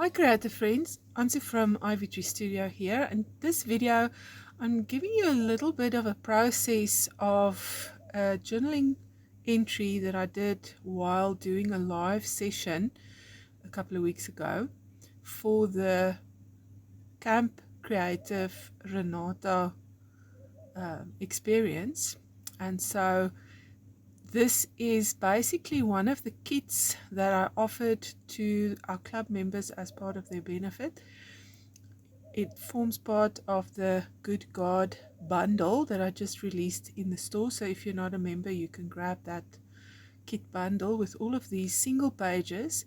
Hi creative friends, Ansu from Ivytree Studio here. In this video I'm giving you a little bit of a process of a journaling entry that I did while doing a live session a couple of weeks ago for the Camp Creative Renata experience. And so this is basically one of the kits that I offered to our club members as part of their benefit. It forms part of the Good God bundle that I just released in the store. So if you're not a member, you can grab that kit bundle with all of these single pages.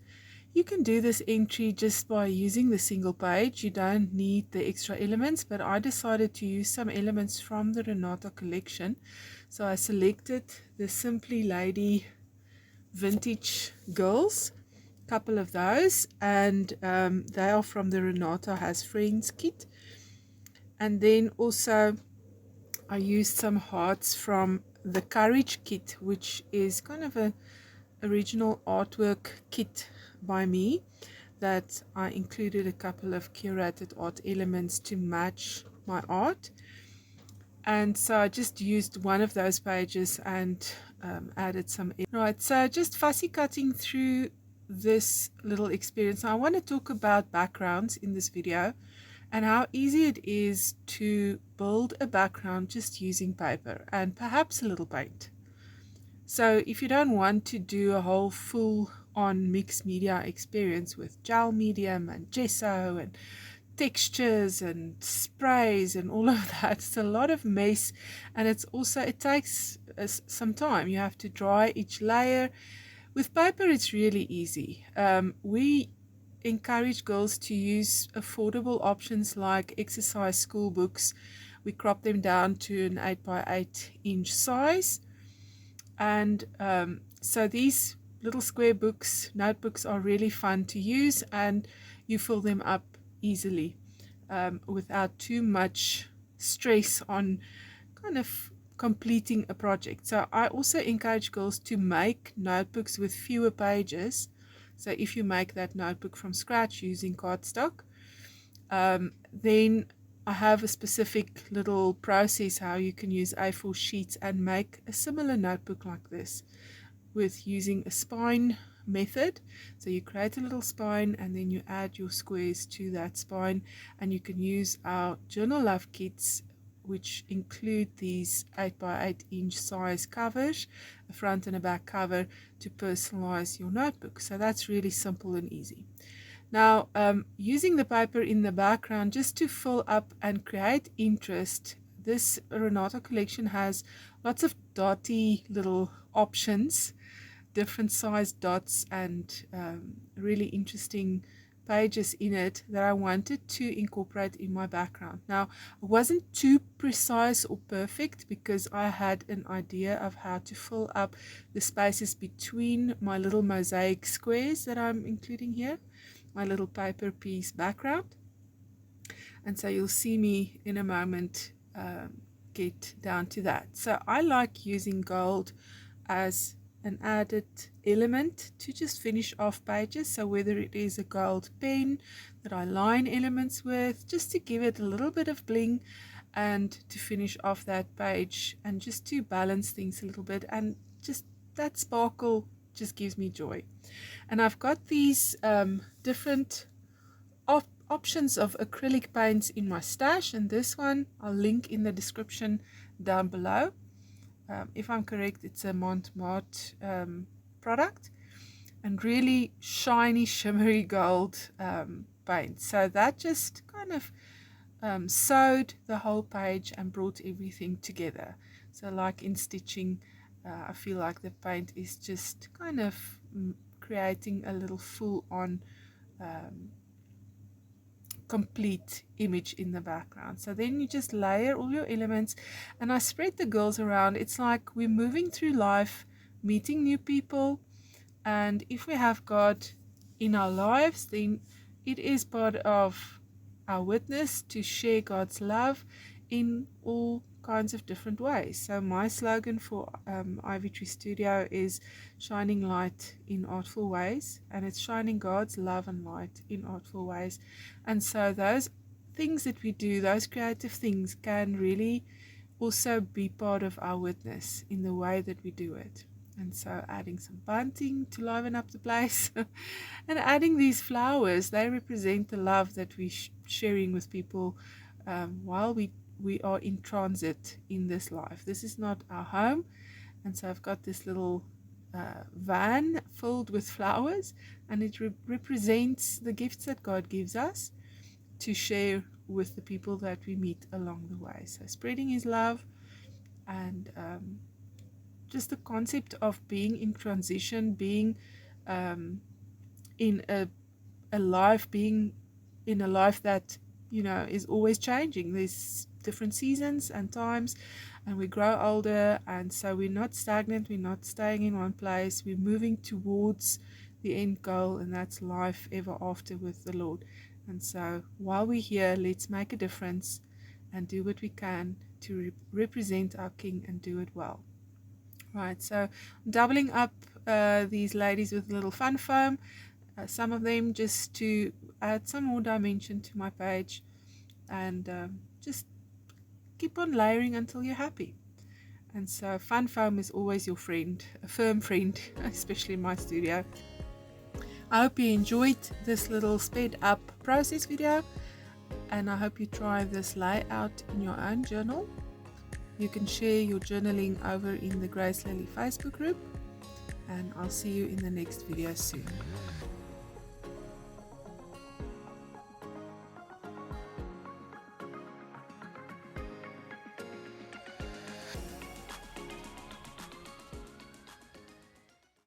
You can do this entry just by using the single page. You don't need the extra elements, but I decided to use some elements from the Renata collection. So I selected the Simply Lady Vintage Girls, a couple of those, and they are from the Renata Has Friends kit. And then also I used some hearts from the Courage kit, which is kind of a original artwork kit by me that I included a couple of curated art elements to match my art. And so I just used one of those pages and added some. Right, so just fussy cutting through this little experience. Now, I want to talk about backgrounds in this video and how easy it is to build a background just using paper and perhaps a little paint. So if you don't want to do a whole full on mixed media experience with gel medium and gesso and textures and sprays and all of that, it's a lot of mess, and it takes some time. You have to dry each layer. With paper it's really easy. We encourage girls to use affordable options like exercise school books. We crop them down to an 8x8 inch size, and so these little square books, notebooks, are really fun to use, and you fill them up easily without too much stress on kind of completing a project. So I also encourage girls to make notebooks with fewer pages. So if you make that notebook from scratch using cardstock, then I have a specific little process how you can use A4 sheets and make a similar notebook like this with using a spine method. So you create a little spine and then you add your squares to that spine, and you can use our Journal Love kits, which include these 8x8 inch size covers, a front and a back cover, to personalize your notebook. So that's really simple and easy. Now, using the paper in the background just to fill up and create interest, this Renata collection has lots of dotty little options, different size dots, and really interesting pages in it that I wanted to incorporate in my background. Now, I wasn't too precise or perfect because I had an idea of how to fill up the spaces between my little mosaic squares that I'm including here, my little paper piece background. And so you'll see me in a moment get down to that. So I like using gold as an added element to just finish off pages. So whether it is a gold pen that I line elements with, just to give it a little bit of bling and to finish off that page and just to balance things a little bit, and just that sparkle just gives me joy. And I've got these different options of acrylic paints in my stash, and this one I'll link in the description down below. If I'm correct, it's a Montmartre product, and really shiny shimmery gold paint. So that just kind of sewed the whole page and brought everything together. So like in stitching, I feel like the paint is just kind of creating a little full-on complete image in the background. So then you just layer all your elements, and I spread the girls around. It's like we're moving through life, meeting new people, and if we have God in our lives, then it is part of our witness to share God's love in all kinds of different ways. So my slogan for Ivytree Studio is shining light in artful ways, and it's shining God's love and light in artful ways. And so those things that we do, those creative things, can really also be part of our witness in the way that we do it. And so adding some bunting to liven up the place and adding these flowers, they represent the love that we're sharing with people while we are in transit in this life. This is not our home, and so I've got this little van filled with flowers, and it represents the gifts that God gives us to share with the people that we meet along the way. So spreading his love, and just the concept of being in transition, being in a life, being in a life that, you know, is always changing. There's different seasons and times, and we grow older, and so we're not stagnant, we're not staying in one place, we're moving towards the end goal, and that's life ever after with the Lord. And so while we're here, let's make a difference and do what we can to represent our King and do it well. Right, so I'm doubling up these ladies with a little fun foam, some of them just to add some more dimension to my page, and just keep on layering until you're happy. And so fun foam is always your friend, a firm friend, especially in my studio. I hope you enjoyed this little sped up process video, and I hope you try this layout in your own journal. You can share your journaling over in the Grace Lily Facebook group, and I'll see you in the next video soon.